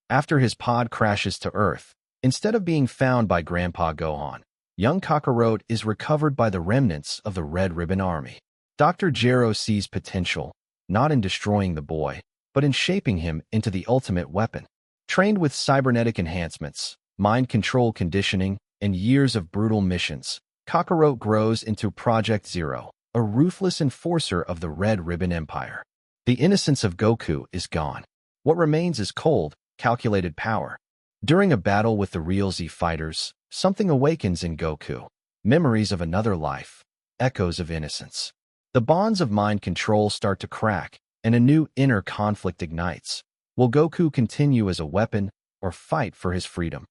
After his pod crashes to Earth, instead of being found by Grandpa Gohan, young Kakarot is recovered by the remnants of the Red Ribbon Army. Dr. Gero sees potential, not in destroying the boy, but in shaping him into the ultimate weapon. Trained with cybernetic enhancements, mind control conditioning, and years of brutal missions, Kakarot grows into Project Zero, a ruthless enforcer of the Red Ribbon Empire. The innocence of Goku is gone. What remains is cold, calculated power. During a battle with the real Z fighters, something awakens in Goku. Memories of another life, echoes of innocence. The bonds of mind control start to crack, and a new inner conflict ignites. Will Goku continue as a weapon, or fight for his freedom?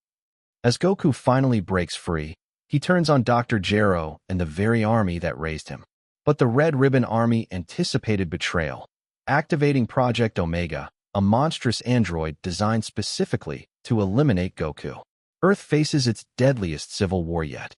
As Goku finally breaks free, he turns on Dr. Gero and the very army that raised him. But the Red Ribbon Army anticipated betrayal, activating Project Omega, a monstrous android designed specifically to eliminate Goku. Earth faces its deadliest civil war yet.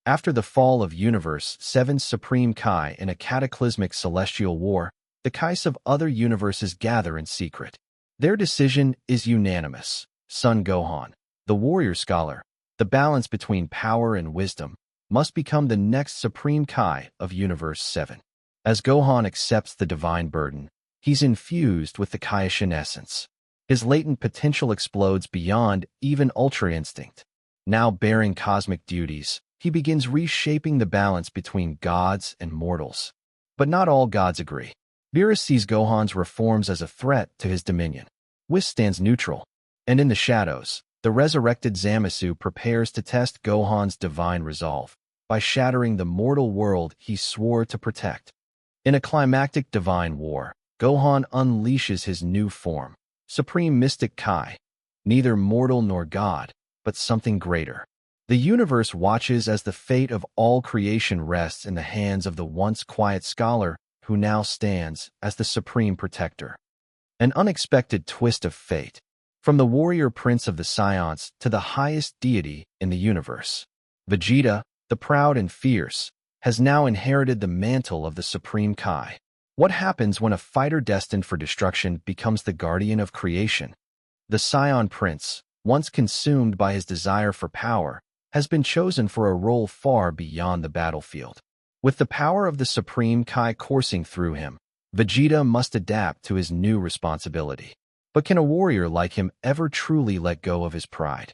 After the fall of Universe 7's Supreme Kai in a cataclysmic celestial war, the Kais of other universes gather in secret. Their decision is unanimous. Son Gohan, the warrior scholar, the balance between power and wisdom, must become the next Supreme Kai of Universe 7. As Gohan accepts the divine burden, he's infused with the Kaioshin essence. His latent potential explodes beyond even Ultra Instinct. Now bearing cosmic duties, he begins reshaping the balance between gods and mortals. But not all gods agree. Beerus sees Gohan's reforms as a threat to his dominion. Whis stands neutral. And in the shadows, the resurrected Zamasu prepares to test Gohan's divine resolve by shattering the mortal world he swore to protect. In a climactic divine war, Gohan unleashes his new form, Supreme Mystic Kai, neither mortal nor god, but something greater. The universe watches as the fate of all creation rests in the hands of the once quiet scholar who now stands as the supreme protector. An unexpected twist of fate, from the warrior prince of the Saiyans to the highest deity in the universe. Vegeta, the proud and fierce, has now inherited the mantle of the Supreme Kai. What happens when a fighter destined for destruction becomes the guardian of creation? The Saiyan prince, once consumed by his desire for power, has been chosen for a role far beyond the battlefield. With the power of the Supreme Kai coursing through him, Vegeta must adapt to his new responsibility. But can a warrior like him ever truly let go of his pride?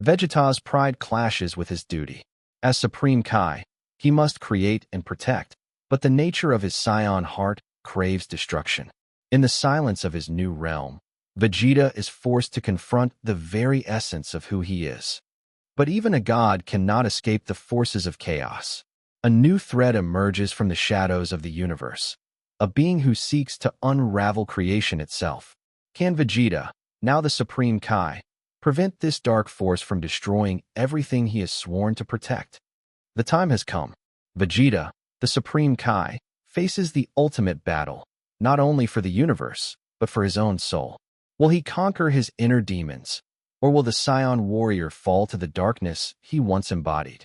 Vegeta's pride clashes with his duty. As Supreme Kai, he must create and protect, but the nature of his Saiyan heart craves destruction. In the silence of his new realm, Vegeta is forced to confront the very essence of who he is. But even a god cannot escape the forces of chaos. A new threat emerges from the shadows of the universe, a being who seeks to unravel creation itself. Can Vegeta, now the Supreme Kai, prevent this dark force from destroying everything he has sworn to protect? The time has come. Vegeta, the Supreme Kai, faces the ultimate battle, not only for the universe, but for his own soul. Will he conquer his inner demons, or will the Saiyan warrior fall to the darkness he once embodied?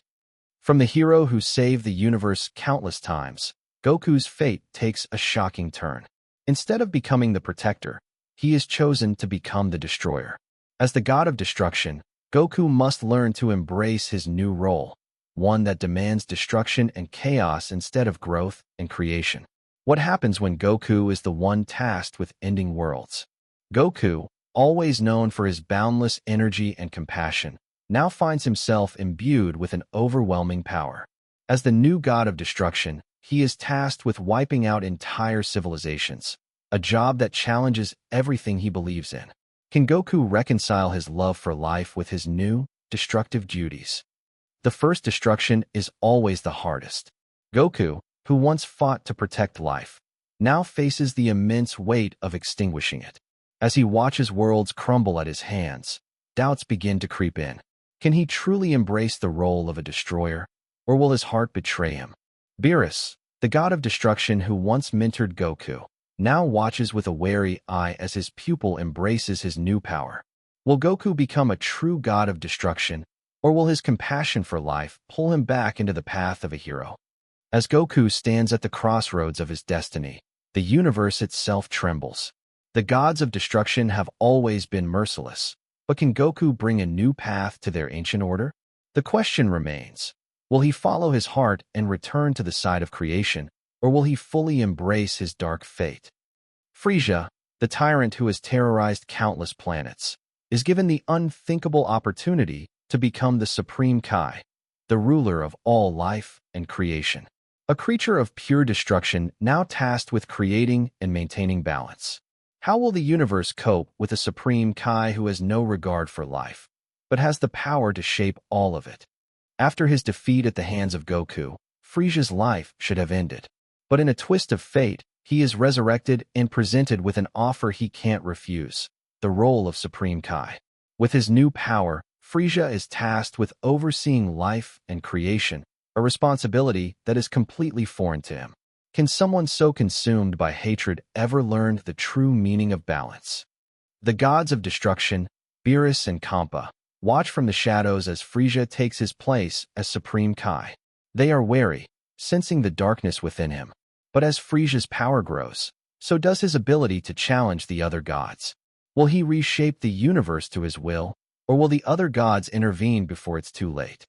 From the hero who saved the universe countless times, Goku's fate takes a shocking turn. Instead of becoming the protector, he is chosen to become the destroyer. As the god of destruction, Goku must learn to embrace his new role, one that demands destruction and chaos instead of growth and creation. What happens when Goku is the one tasked with ending worlds? Goku, always known for his boundless energy and compassion, now finds himself imbued with an overwhelming power. As the new god of destruction, he is tasked with wiping out entire civilizations, a job that challenges everything he believes in. Can Goku reconcile his love for life with his new, destructive duties? The first destruction is always the hardest. Goku, who once fought to protect life, now faces the immense weight of extinguishing it. As he watches worlds crumble at his hands, doubts begin to creep in. Can he truly embrace the role of a destroyer, or will his heart betray him? Beerus, the god of destruction who once mentored Goku, now watches with a wary eye as his pupil embraces his new power. Will Goku become a true god of destruction, or will his compassion for life pull him back into the path of a hero? As Goku stands at the crossroads of his destiny, the universe itself trembles. The gods of destruction have always been merciless, But can Goku bring a new path to their ancient order? The question remains, will he follow his heart and return to the side of creation, or will he fully embrace his dark fate? Frieza, the tyrant who has terrorized countless planets, is given the unthinkable opportunity to become the Supreme Kai, the ruler of all life and creation. A creature of pure destruction now tasked with creating and maintaining balance. How will the universe cope with a Supreme Kai who has no regard for life, but has the power to shape all of it? After his defeat at the hands of Goku, Frieza's life should have ended. But in a twist of fate, he is resurrected and presented with an offer he can't refuse, the role of Supreme Kai. With his new power, Frieza is tasked with overseeing life and creation, a responsibility that is completely foreign to him. Can someone so consumed by hatred ever learn the true meaning of balance? The gods of destruction, Beerus and Kampa, watch from the shadows as Frieza takes his place as Supreme Kai. They are wary, sensing the darkness within him. But as Frieza's power grows, so does his ability to challenge the other gods. Will he reshape the universe to his will, or will the other gods intervene before it's too late?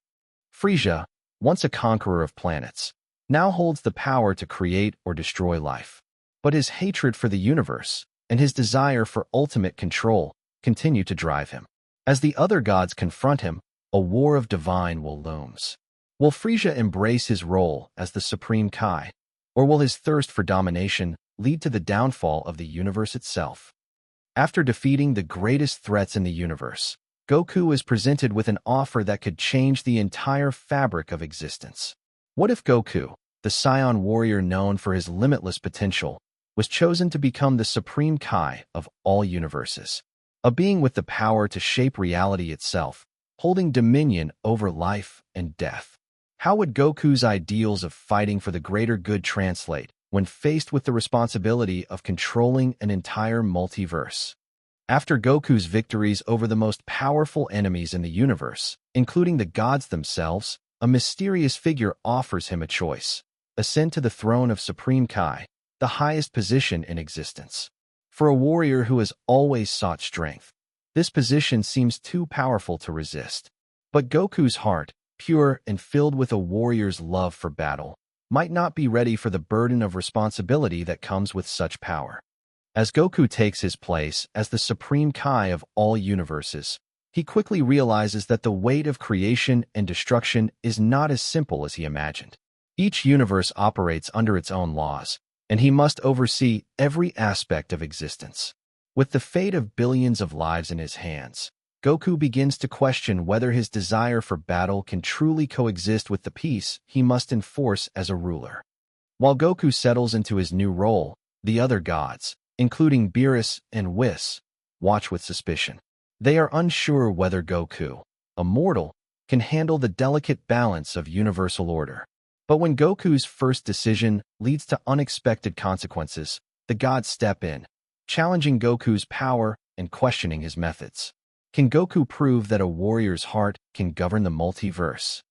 Frieza, once a conqueror of planets, now holds the power to create or destroy life. But his hatred for the universe and his desire for ultimate control continue to drive him. As the other gods confront him, a war of divine will looms. Will Frieza embrace his role as the Supreme Kai, or will his thirst for domination lead to the downfall of the universe itself? After defeating the greatest threats in the universe, Goku is presented with an offer that could change the entire fabric of existence. What if Goku, the Saiyan warrior known for his limitless potential, was chosen to become the Supreme Kai of all universes? A being with the power to shape reality itself, holding dominion over life and death. How would Goku's ideals of fighting for the greater good translate when faced with the responsibility of controlling an entire multiverse? After Goku's victories over the most powerful enemies in the universe, including the gods themselves, a mysterious figure offers him a choice: ascend to the throne of Supreme Kai, the highest position in existence. For a warrior who has always sought strength, this position seems too powerful to resist. But Goku's heart, pure and filled with a warrior's love for battle, might not be ready for the burden of responsibility that comes with such power. As Goku takes his place as the Supreme Kai of all universes, he quickly realizes that the weight of creation and destruction is not as simple as he imagined. Each universe operates under its own laws, and he must oversee every aspect of existence. With the fate of billions of lives in his hands, Goku begins to question whether his desire for battle can truly coexist with the peace he must enforce as a ruler. While Goku settles into his new role, the other gods, including Beerus and Whis, watch with suspicion. They are unsure whether Goku, a mortal, can handle the delicate balance of universal order. But when Goku's first decision leads to unexpected consequences, the gods step in, challenging Goku's power and questioning his methods. Can Goku prove that a warrior's heart can govern the multiverse?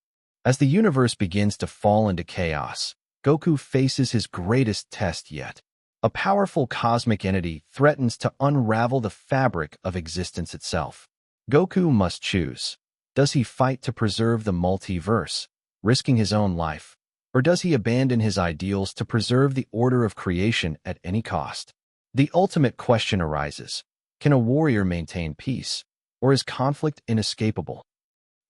As the universe begins to fall into chaos, Goku faces his greatest test yet. A powerful cosmic entity threatens to unravel the fabric of existence itself. Goku must choose. Does he fight to preserve the multiverse, risking his own life, or does he abandon his ideals to preserve the order of creation at any cost? The ultimate question arises: can a warrior maintain peace, or is conflict inescapable?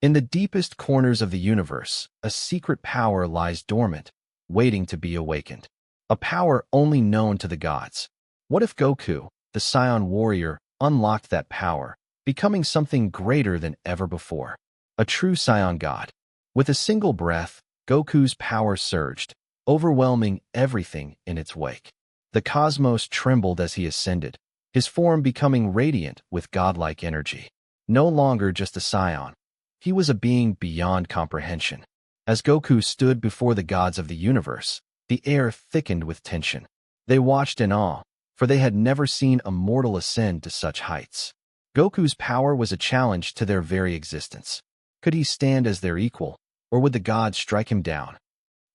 In the deepest corners of the universe, a secret power lies dormant, waiting to be awakened. A power only known to the gods. What if Goku, the Saiyan warrior, unlocked that power, becoming something greater than ever before? A true Saiyan god. With a single breath, Goku's power surged, overwhelming everything in its wake. The cosmos trembled as he ascended, his form becoming radiant with godlike energy. No longer just a Saiyan, he was a being beyond comprehension. As Goku stood before the gods of the universe, the air thickened with tension. They watched in awe, for they had never seen a mortal ascend to such heights. Goku's power was a challenge to their very existence. Could he stand as their equal, or would the gods strike him down?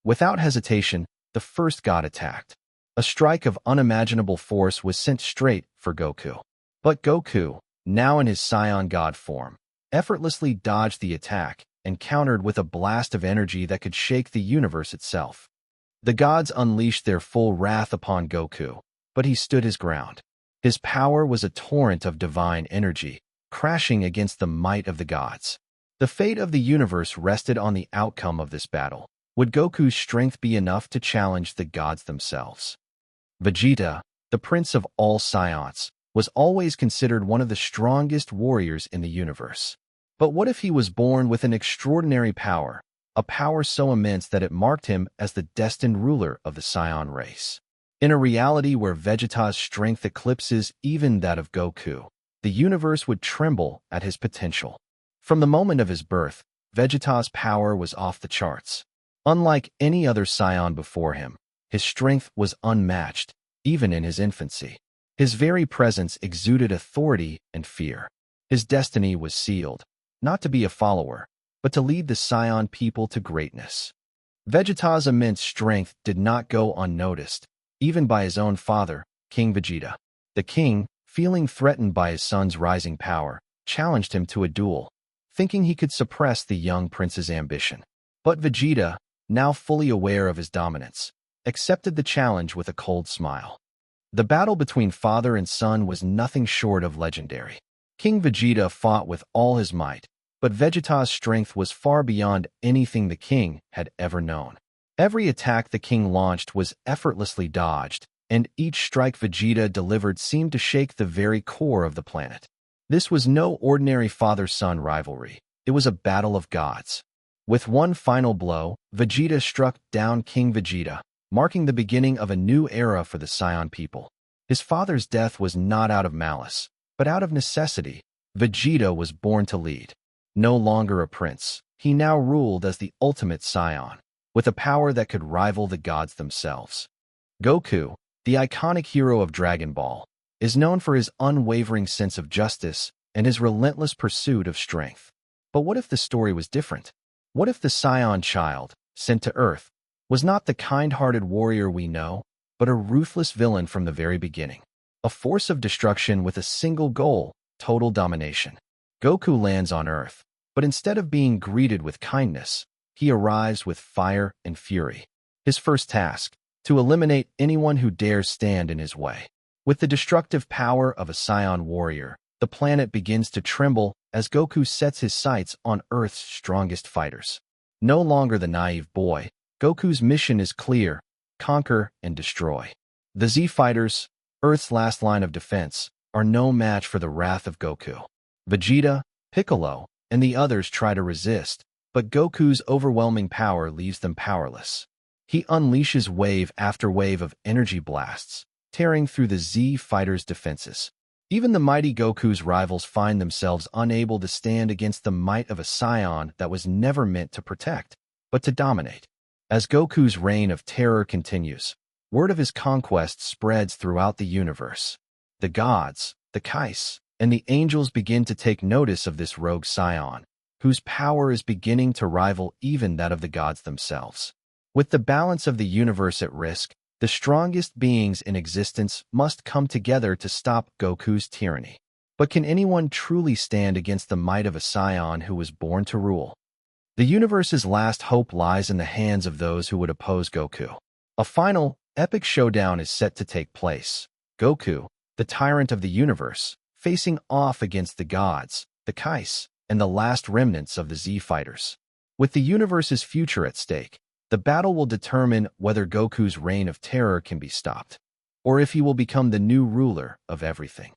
Without hesitation, the first god attacked. A strike of unimaginable force was sent straight for Goku. But Goku, now in his Saiyan god form, effortlessly dodged the attack and countered with a blast of energy that could shake the universe itself. The gods unleashed their full wrath upon Goku, but he stood his ground. His power was a torrent of divine energy, crashing against the might of the gods. The fate of the universe rested on the outcome of this battle. Would Goku's strength be enough to challenge the gods themselves? Vegeta, the prince of all Saiyans, was always considered one of the strongest warriors in the universe. But what if he was born with an extraordinary power, a power so immense that it marked him as the destined ruler of the Saiyan race? In a reality where Vegeta's strength eclipses even that of Goku, the universe would tremble at his potential. From the moment of his birth, Vegeta's power was off the charts. Unlike any other Saiyan before him, his strength was unmatched, even in his infancy. His very presence exuded authority and fear. His destiny was sealed, not to be a follower, but to lead the Saiyan people to greatness. Vegeta's immense strength did not go unnoticed, even by his own father, King Vegeta. The king, feeling threatened by his son's rising power, challenged him to a duel, thinking he could suppress the young prince's ambition. But Vegeta, now fully aware of his dominance, accepted the challenge with a cold smile. The battle between father and son was nothing short of legendary. King Vegeta fought with all his might, but Vegeta's strength was far beyond anything the king had ever known. Every attack the king launched was effortlessly dodged, and each strike Vegeta delivered seemed to shake the very core of the planet. This was no ordinary father-son rivalry. It was a battle of gods. With one final blow, Vegeta struck down King Vegeta, marking the beginning of a new era for the Saiyan people. His father's death was not out of malice, but out of necessity. Vegeta was born to lead. No longer a prince, he now ruled as the ultimate Saiyan, with a power that could rival the gods themselves. Goku, the iconic hero of Dragon Ball, is known for his unwavering sense of justice and his relentless pursuit of strength. But what if the story was different? What if the Saiyan child, sent to Earth, was not the kind-hearted warrior we know, but a ruthless villain from the very beginning? A force of destruction with a single goal, total domination. Goku lands on Earth, but instead of being greeted with kindness, he arrives with fire and fury. His first task, to eliminate anyone who dares stand in his way. With the destructive power of a Saiyan warrior, the planet begins to tremble as Goku sets his sights on Earth's strongest fighters. No longer the naive boy, Goku's mission is clear: conquer and destroy. The Z fighters, Earth's last line of defense, are no match for the wrath of Goku. Vegeta, Piccolo, and the others try to resist, but Goku's overwhelming power leaves them powerless. He unleashes wave after wave of energy blasts, tearing through the Z fighters' defenses. Even the mighty Goku's rivals find themselves unable to stand against the might of a Saiyan that was never meant to protect, but to dominate. As Goku's reign of terror continues, word of his conquest spreads throughout the universe. The gods, the Kais, and the angels begin to take notice of this rogue Saiyan, whose power is beginning to rival even that of the gods themselves. With the balance of the universe at risk, the strongest beings in existence must come together to stop Goku's tyranny. But can anyone truly stand against the might of a Saiyan who was born to rule? The universe's last hope lies in the hands of those who would oppose Goku. A final, epic showdown is set to take place. Goku, the tyrant of the universe, facing off against the gods, the Kais, and the last remnants of the Z fighters. With the universe's future at stake, the battle will determine whether Goku's reign of terror can be stopped, or if he will become the new ruler of everything.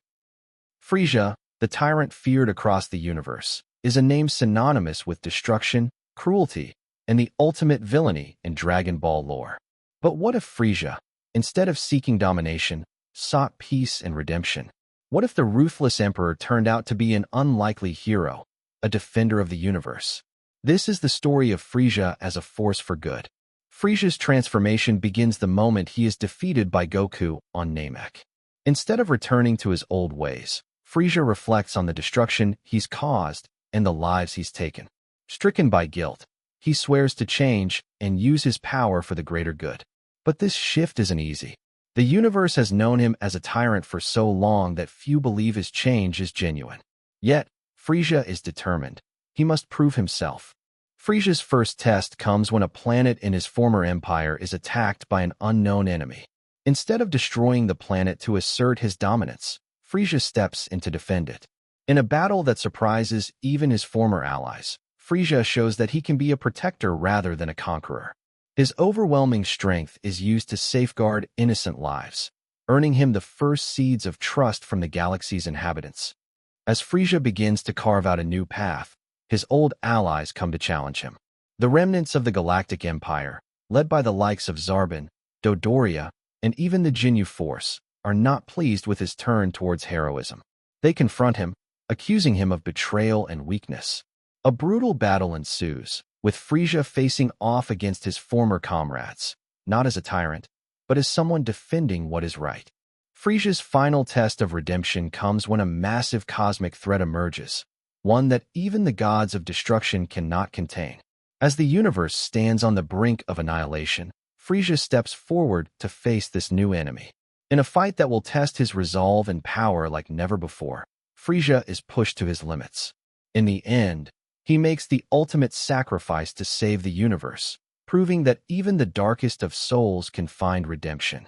Frieza, the tyrant feared across the universe, is a name synonymous with destruction, cruelty, and the ultimate villainy in Dragon Ball lore. But what if Frieza, instead of seeking domination, sought peace and redemption? What if the ruthless emperor turned out to be an unlikely hero, a defender of the universe? This is the story of Frieza as a force for good. Frieza's transformation begins the moment he is defeated by Goku on Namek. Instead of returning to his old ways, Frieza reflects on the destruction he's caused and the lives he's taken. Stricken by guilt, he swears to change and use his power for the greater good. But this shift isn't easy. The universe has known him as a tyrant for so long that few believe his change is genuine. Yet, Frieza is determined. He must prove himself. Frieza's first test comes when a planet in his former empire is attacked by an unknown enemy. Instead of destroying the planet to assert his dominance, Frieza steps in to defend it. In a battle that surprises even his former allies, Frieza shows that he can be a protector rather than a conqueror. His overwhelming strength is used to safeguard innocent lives, earning him the first seeds of trust from the galaxy's inhabitants. As Frieza begins to carve out a new path, his old allies come to challenge him. The remnants of the Galactic Empire, led by the likes of Zarbon, Dodoria, and even the Ginyu Force, are not pleased with his turn towards heroism. They confront him, accusing him of betrayal and weakness. A brutal battle ensues, with Frieza facing off against his former comrades, not as a tyrant, but as someone defending what is right. Frieza's final test of redemption comes when a massive cosmic threat emerges, one that even the gods of destruction cannot contain. As the universe stands on the brink of annihilation, Frieza steps forward to face this new enemy. In a fight that will test his resolve and power like never before, Frieza is pushed to his limits. In the end, he makes the ultimate sacrifice to save the universe, proving that even the darkest of souls can find redemption.